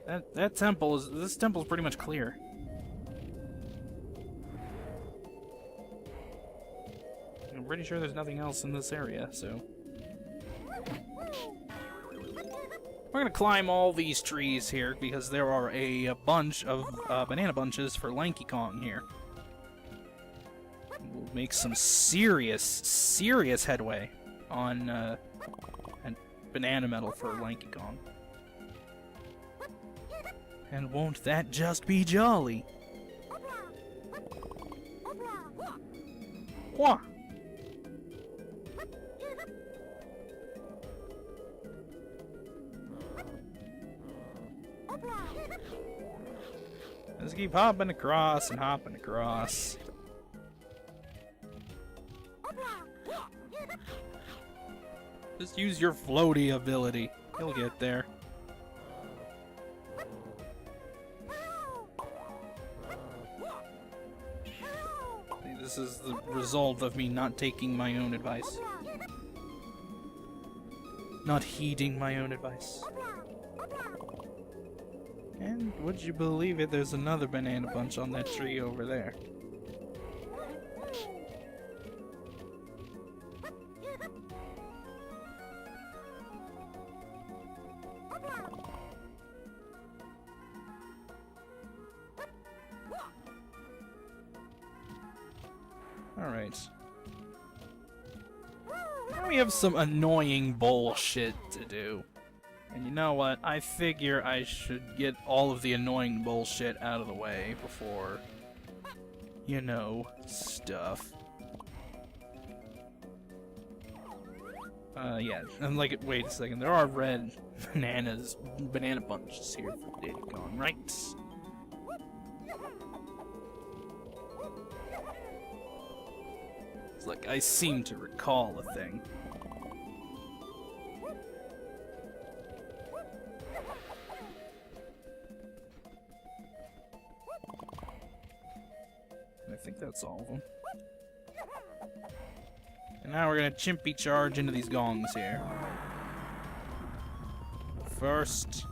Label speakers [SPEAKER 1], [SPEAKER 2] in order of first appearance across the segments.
[SPEAKER 1] This temple's pretty much clear. I'm pretty sure there's nothing else in this area, so... We're gonna climb all these trees here, because there are a bunch of banana bunches for Lanky Kong here. We'll make some serious headway on banana metal for Lanky Kong. And won't that just be jolly? Wah! Let's keep hopping across and hopping across. Just use your floaty ability. You'll get there. This is the result of me not taking my own advice. Not heeding my own advice. And would you believe it, there's another banana bunch on that tree over there. Alright. Now we have some annoying bullshit to do. And you know what? I figure I should get all of the annoying bullshit out of the way before, you know, stuff. Yeah, and like, wait a second, there are red banana bunches here for Diddy Kong, right? It's like, I seem to recall a thing. I think that's all of them. And now we're gonna chimpy charge into these gongs here. First,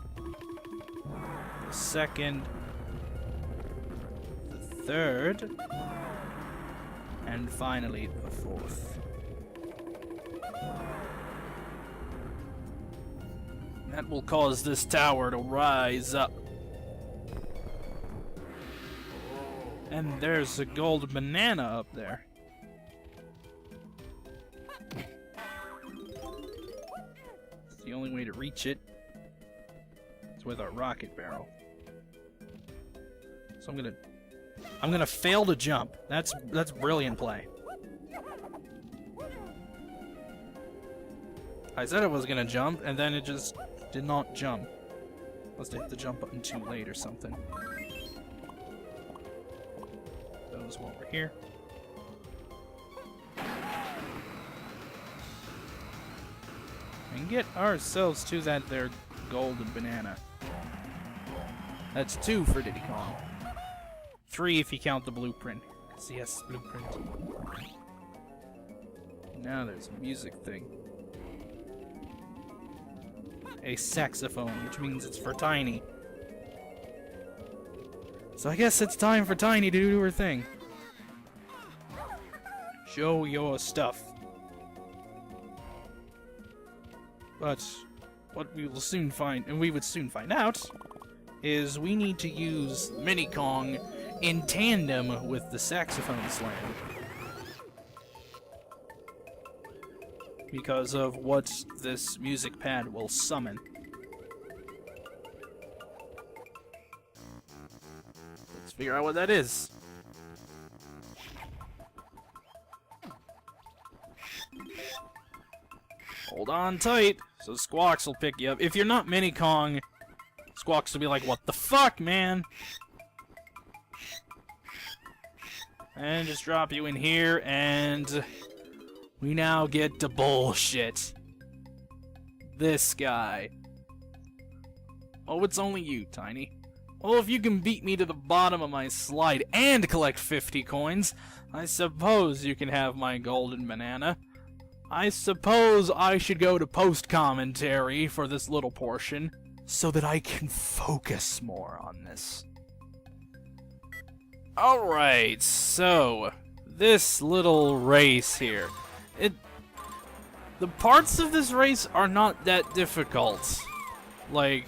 [SPEAKER 1] the second, the third, and finally the fourth. That will cause this tower to rise up. And there's a gold banana up there. It's the only way to reach it. It's with our rocket barrel. So I'm gonna fail to jump. That's brilliant play. I said I was gonna jump, and then it just did not jump. Must have hit the jump button too late or something. Those while we're here. And get ourselves to that there golden banana. That's 2 for Diddy Kong. 3 if you count the blueprint. Because yes, blueprint. Now there's a music thing. A saxophone, which means it's for Tiny. So I guess it's time for Tiny to do her thing. Show your stuff. But what we will soon find, and we would soon find out, is we need to use Mini Kong in tandem with the saxophone slam. Because of what this music pad will summon. Let's figure out what that is. Hold on tight, so Squawks will pick you up. If you're not Mini Kong, Squawks will be like, what the fuck, man? And just drop you in here, and we now get to bullshit. This guy. Oh, it's only you, Tiny. Well, if you can beat me to the bottom of my slide and collect 50 coins, I suppose you can have my golden banana. I suppose I should go to post-commentary for this little portion, so that I can focus more on this. Alright, so this little race here. The parts of this race are not that difficult. Like,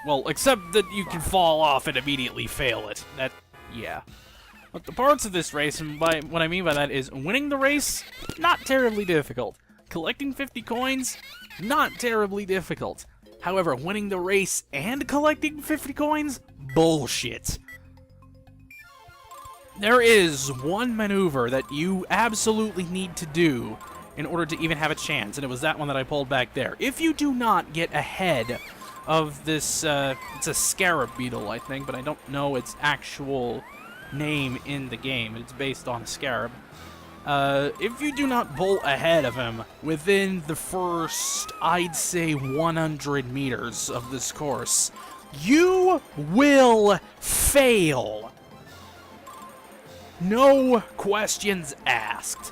[SPEAKER 1] well, except that you can fall off and immediately fail it. Yeah. But the parts of this race, and what I mean by that is winning the race, not terribly difficult. Collecting 50 coins, not terribly difficult. However, winning the race and collecting 50 coins, bullshit. There is one maneuver that you absolutely need to do in order to even have a chance, and it was that one that I pulled back there. If you do not get ahead of this, it's a scarab beetle, I think, but I don't know its actual name in the game. It's based on a scarab. If you do not bolt ahead of him within the first, I'd say, 100 meters of this course, you will fail. No questions asked.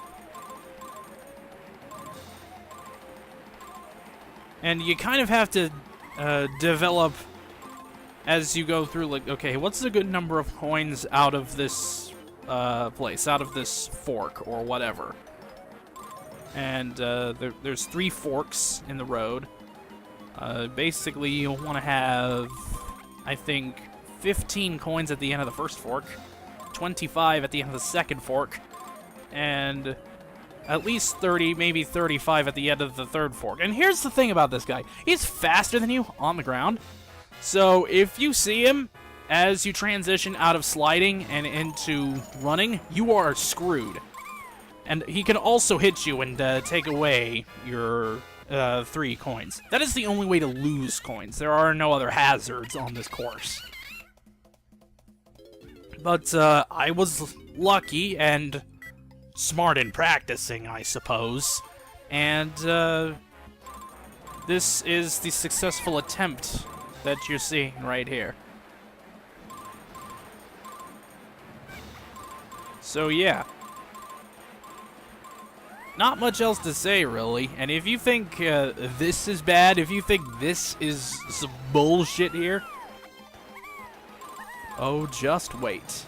[SPEAKER 1] And you kind of have to develop as you go through, like, okay, what's a good number of coins out of this place, out of this fork or whatever. And there's 3 forks in the road. Basically, you'll want to have, I think, 15 coins at the end of the first fork, 25 at the end of the second fork, and at least 30, maybe 35 at the end of the third fork. And here's the thing about this guy. He's faster than you on the ground. So if you see him as you transition out of sliding and into running, you are screwed. And he can also hit you and take away your 3 coins. That is the only way to lose coins. There are no other hazards on this course. But I was lucky and smart in practicing, I suppose. And this is the successful attempt that you're seeing right here. So yeah. Not much else to say, really. And if you think this is bad, if you think this is some bullshit here, oh, just wait.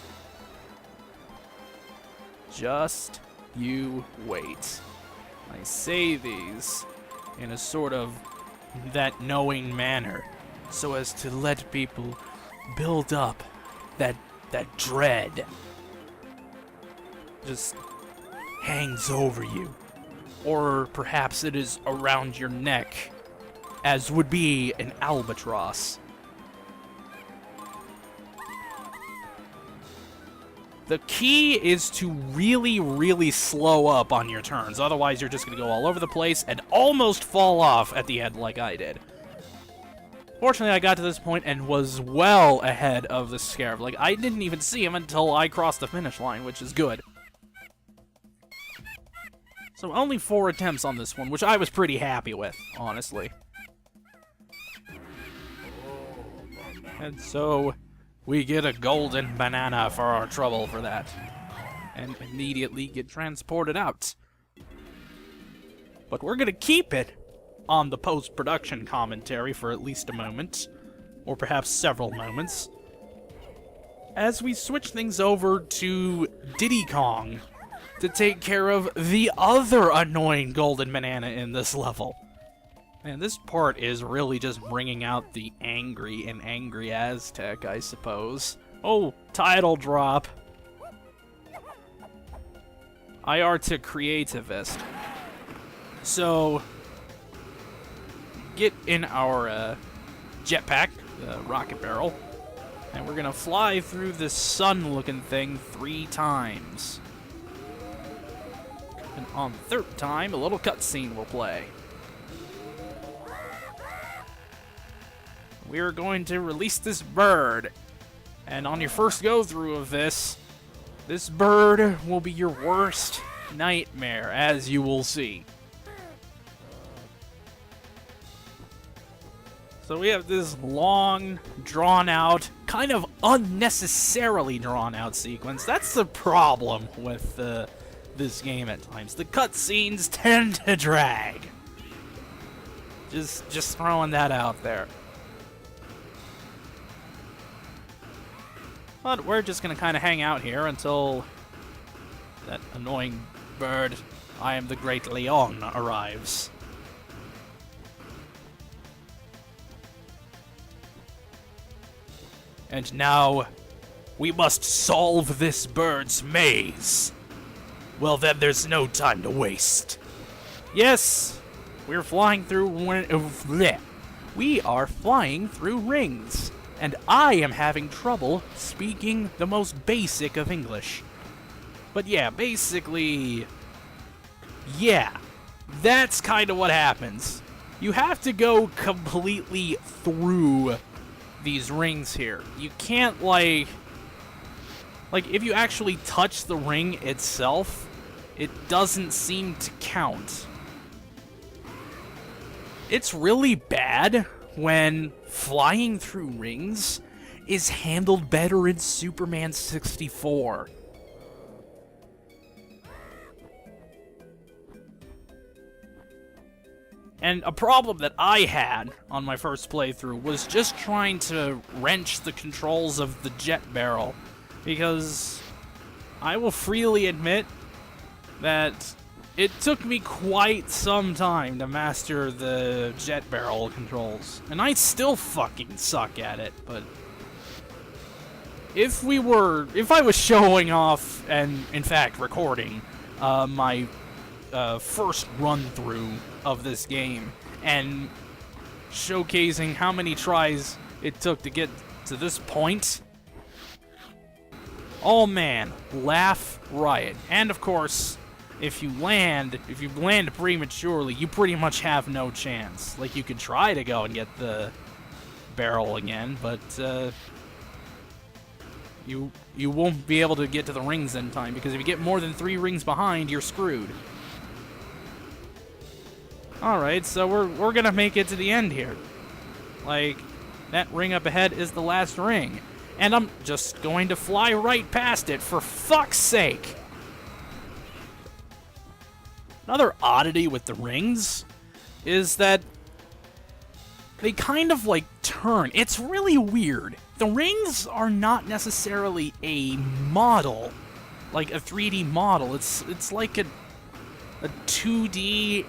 [SPEAKER 1] Just you wait. I say these in a sort of that knowing manner, so as to let people build up that dread. Just hangs over you. Or perhaps it is around your neck, as would be an albatross. The key is to really, really slow up on your turns, otherwise you're just going to go all over the place and almost fall off at the end like I did. Fortunately, I got to this point and was well ahead of the scarab. Like, I didn't even see him until I crossed the finish line, which is good. So only 4 attempts on this one, which I was pretty happy with, honestly. And so we get a golden banana for our trouble for that. And immediately get transported out. But we're gonna keep it on the post-production commentary for at least a moment. Or perhaps several moments. As we switch things over to Diddy Kong to take care of the other annoying golden banana in this level. Man, this part is really just bringing out the angry Aztec, I suppose. Oh, title drop. I are to creativist. So, get in our jetpack, the rocket barrel, and we're gonna fly through this sun-looking thing 3 times. And on the 3rd time, a little cutscene will play. We are going to release this bird. And on your first go-through of this bird will be your worst nightmare, as you will see. So we have this long, drawn-out, kind of unnecessarily drawn-out sequence. That's the problem with this game at times. The cutscenes tend to drag. Just throwing that out there. But we're just gonna kind of hang out here until that annoying bird, I am the Great Leon, arrives. And now, we must solve this bird's maze. Well then, there's no time to waste. Yes, we're flying through... We are flying through rings. And I am having trouble speaking the most basic of English. But yeah, basically... Yeah, that's kind of what happens. You have to go completely through these rings here. You can't, like, if you actually touch the ring itself, it doesn't seem to count. It's really bad when flying through rings is handled better in Superman 64. And a problem that I had on my first playthrough was just trying to wrench the controls of the jet barrel, because I will freely admit that it took me quite some time to master the jet barrel controls, and I still fucking suck at it. But if I was showing off and in fact recording my first run-through of this game and showcasing how many tries it took to get to this point, oh man, laugh riot. And of course, if you land prematurely, you pretty much have no chance. Like, you could try to go and get the barrel again, but you won't be able to get to the rings in time, because if you get more than 3 rings behind, you're screwed. Alright, so we're gonna make it to the end here. Like, that ring up ahead is the last ring. And I'm just going to fly right past it, for fuck's sake! Another oddity with the rings is that they kind of, like, turn. It's really weird. The rings are not necessarily a model, like a 3D model. It's like a 2D...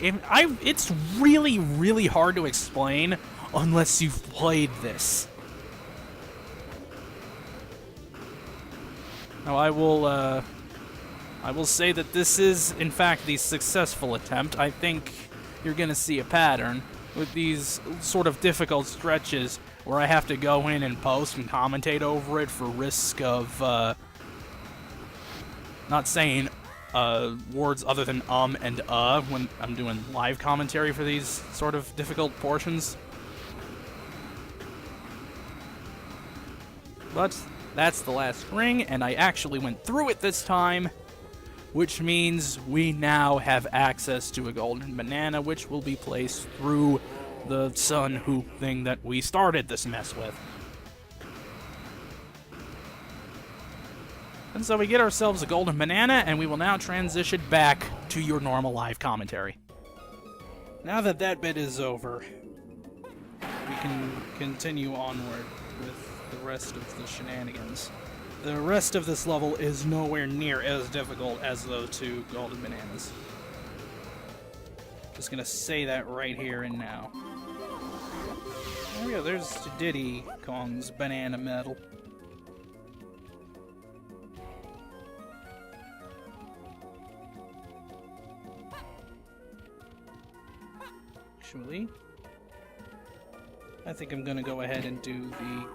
[SPEAKER 1] It's really, really hard to explain unless you've played this. Now, I will say that this is, in fact, the successful attempt. I think you're gonna see a pattern with these sort of difficult stretches where I have to go in and post and commentate over it for risk of, not saying words other than and when I'm doing live commentary for these sort of difficult portions. But that's the last ring, and I actually went through it this time, which means we now have access to a golden banana, which will be placed through the sun hoop thing that we started this mess with. And so we get ourselves a golden banana, and we will now transition back to your normal live commentary. Now that that bit is over, we can continue onward with the rest of the shenanigans. The rest of this level is nowhere near as difficult as those 2 golden bananas. Just gonna say that right here and now. There we go, there's Diddy Kong's banana medal. Actually, I think I'm gonna go ahead and do the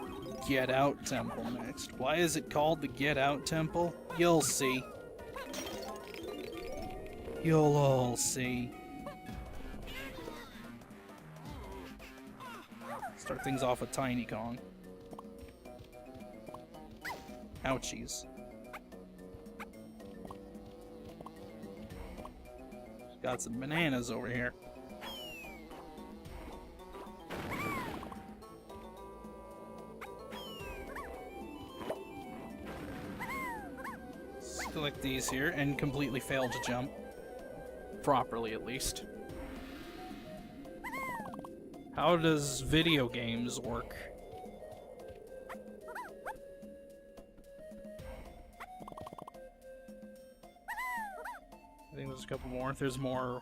[SPEAKER 1] Get Out Temple next. Why is it called the Get Out Temple? You'll see. You'll all see. Start things off with Tiny Kong. Ouchies. Got some bananas over here. Select these here and completely fail to jump. Properly, at least. How does video games work? think there's a couple more. There's more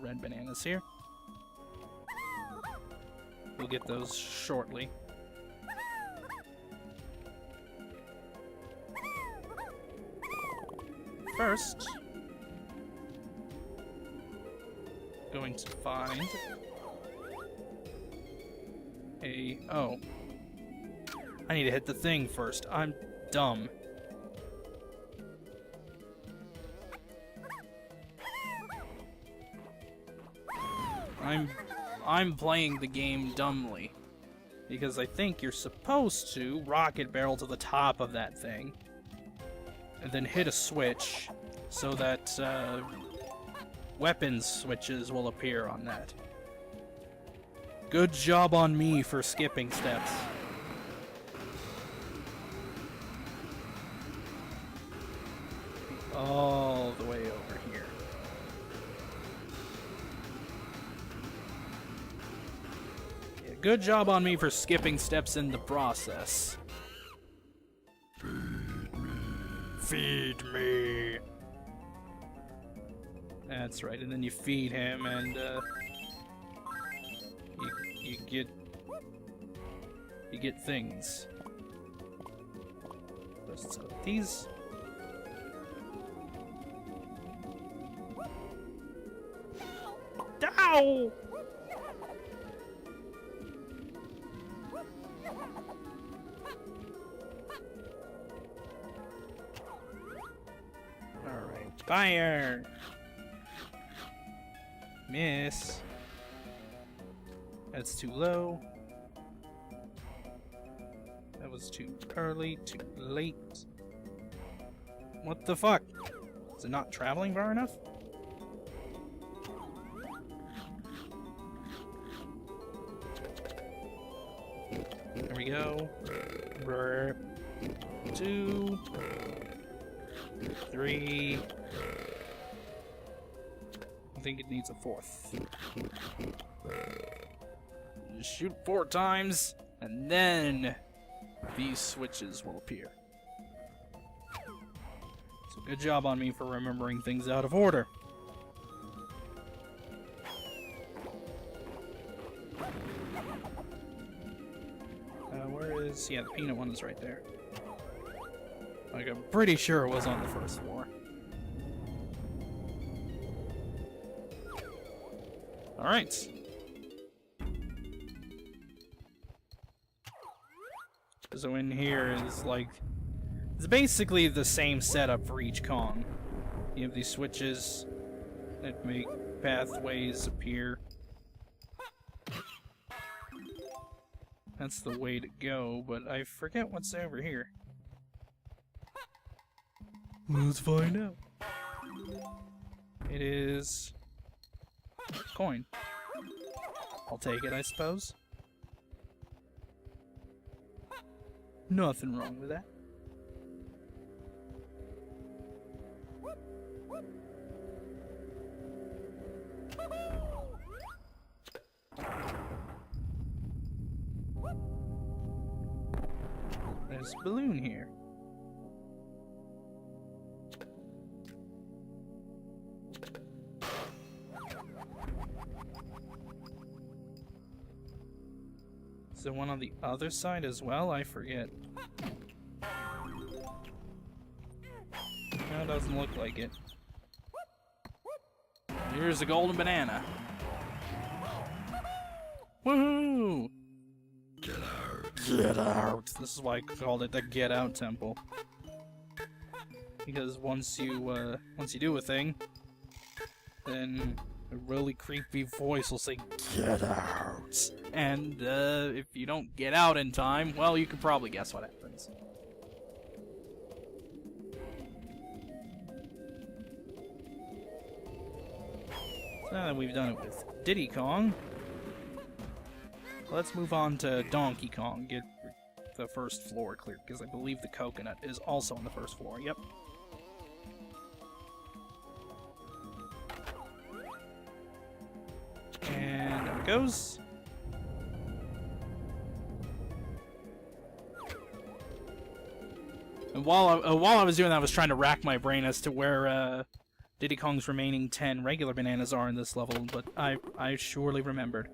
[SPEAKER 1] red bananas here. We'll get those shortly. First, going to find a... Oh. I need to hit the thing first. I'm dumb. I'm playing the game dumbly. Because I think you're supposed to rocket barrel to the top of that thing. And then hit a switch so that weapons switches will appear on that. Good job on me for skipping steps. All the way over here. Yeah, good job on me for skipping steps in the process. Feed me. That's right, and then you feed him, and you get things. So these. Ow! Alright, fire! Miss. That's too low. That was too early, too late. What the fuck? Is it not traveling far enough? There we go. 2, 3. I think it needs a 4th. Just shoot 4 times, and then these switches will appear. So good job on me for remembering things out of order. Where is... Yeah, the peanut one is right there. Like, I'm pretty sure it was on the first floor. Alright. So in here is like... It's basically the same setup for each Kong. You have these switches that make pathways appear. That's the way to go, but I forget what's over here. Let's find out. It is... coin. I'll take it, I suppose. Nothing wrong with that. There's a balloon here. Is there one on the other side as well? I forget. No, it doesn't look like it. Here's a golden banana. Woohoo! Get out. Get out. This is why I called it the Get Out Temple. Because once you do a thing, then a really creepy voice will say, "Get out!" And if you don't get out in time, well, you can probably guess what happens. So now that we've done it with Diddy Kong, let's move on to Donkey Kong. Get the first floor cleared, because I believe the coconut is also on the first floor. Yep. And there it goes. And while I was doing that, I was trying to rack my brain as to where Diddy Kong's remaining 10 regular bananas are in this level, but I surely remembered.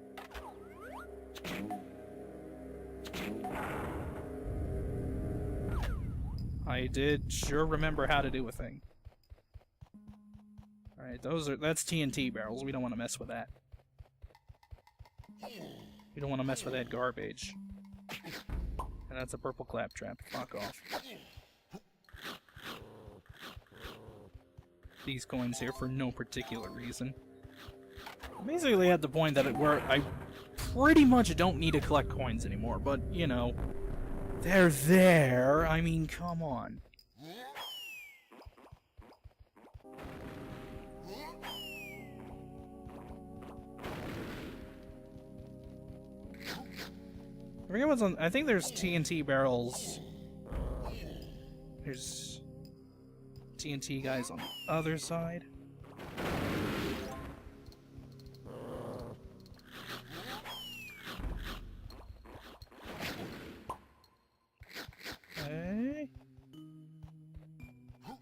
[SPEAKER 1] I did sure remember how to do a thing. Alright, that's TNT barrels. We don't want to mess with that. We don't want to mess with that garbage. And that's a purple claptrap. Fuck off. These coins here for no particular reason. I'm basically at the point that I pretty much don't need to collect coins anymore, but, you know, they're there. I mean, come on. I forget what's on. I think there's TNT barrels. There's TNT guys on the other side. Okay.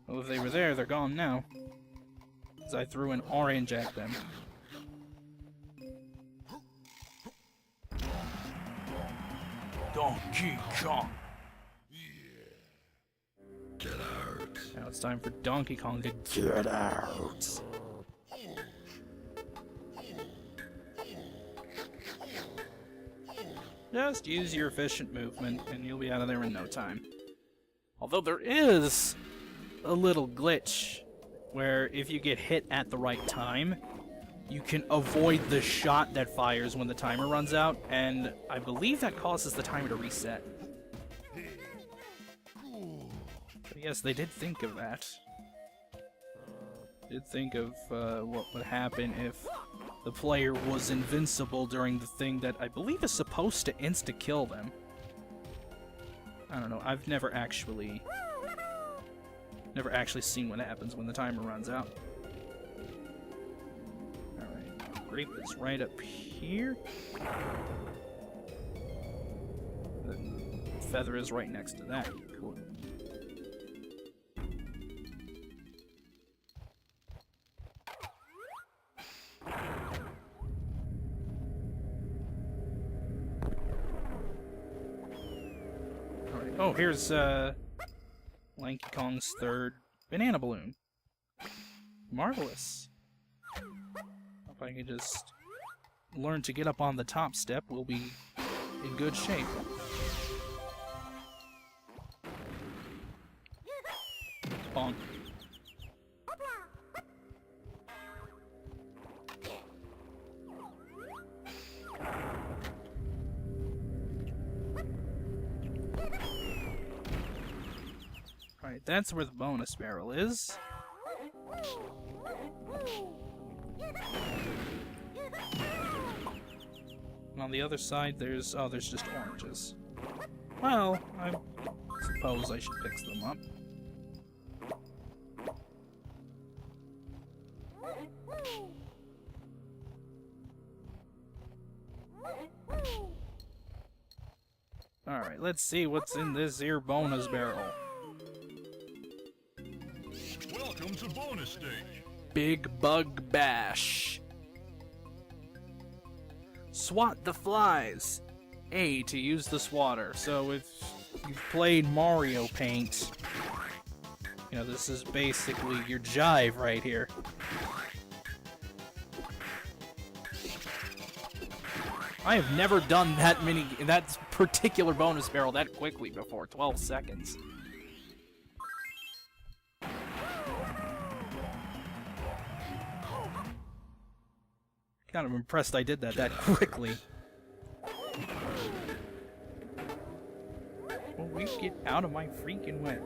[SPEAKER 1] Well, if they were there, they're gone now. Because I threw an orange at them. Donkey Kong! Get out! Now it's time for Donkey Kong to get out! Just use your efficient movement and you'll be out of there in no time. Although there is a little glitch where if you get hit at the right time, you can avoid the shot that fires when the timer runs out, and I believe that causes the timer to reset. But yes, they did think of that. Did think of what would happen if the player was invincible during the thing that I believe is supposed to insta-kill them. I don't know, I've never actually seen what happens when the timer runs out. Grape is right up here. The feather is right next to that. Cool. Alright. Oh, here's Lanky Kong's third banana balloon. Marvelous. If I can just learn to get up on the top step, we'll be in good shape. Bonk. Alright, that's where the bonus barrel is. And on the other side, there's just oranges. Well, I suppose I should fix them up. Alright, let's see what's in this here bonus barrel.
[SPEAKER 2] Welcome to bonus stage.
[SPEAKER 1] Big Bug Bash. Swat the flies. A to use the swatter. So if you've played Mario Paint, you know, this is basically your jive right here. I have never done that particular bonus barrel that quickly before. 12 seconds. Kind of impressed I did that quickly. Will we get out of my freaking way?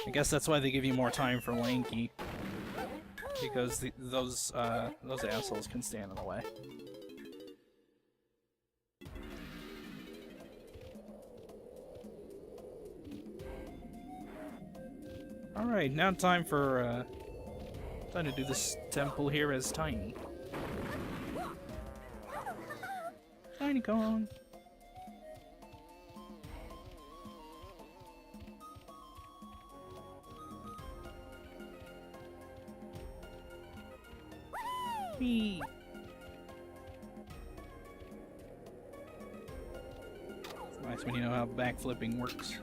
[SPEAKER 1] I guess that's why they give you more time for Lanky. Because those assholes can stand in the way. Alright, now time for, time to do this temple here as Tiny. Tiny Kong! Whee! It's nice when you know how backflipping works.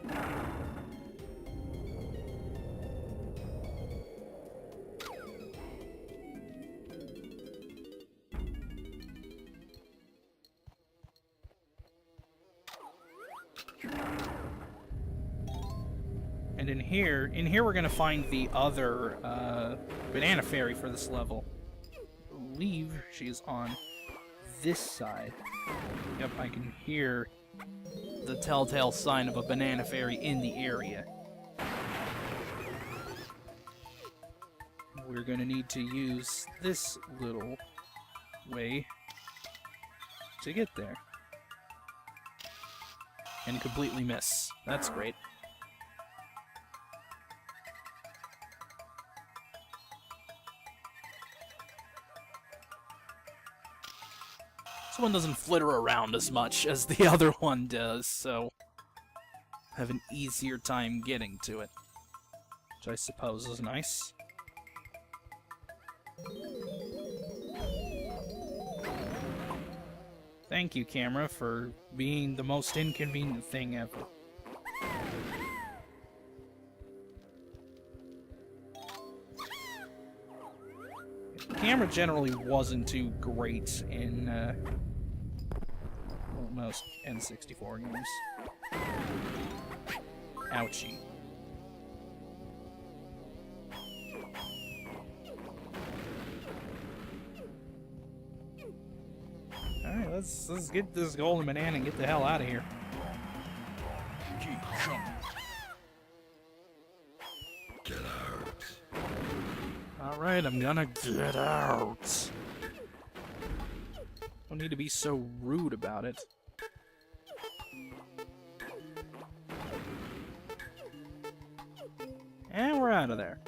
[SPEAKER 1] And in here we're gonna find the other banana fairy for this level. I believe she's on this side. Yep, I can hear the telltale sign of a banana fairy in the area. We're gonna need to use this little way to get there. And completely miss. That's great. This one doesn't flitter around as much as the other one does, so I have an easier time getting to it, which I suppose is nice. Thank you, camera, for being the most inconvenient thing ever. The camera generally wasn't too great in most N64 games. Ouchie. Alright, let's get this golden banana and get the hell out of here.
[SPEAKER 2] Keep coming. Get out.
[SPEAKER 1] Alright, I'm gonna get out. Don't need to be so rude about it. And we're out of there.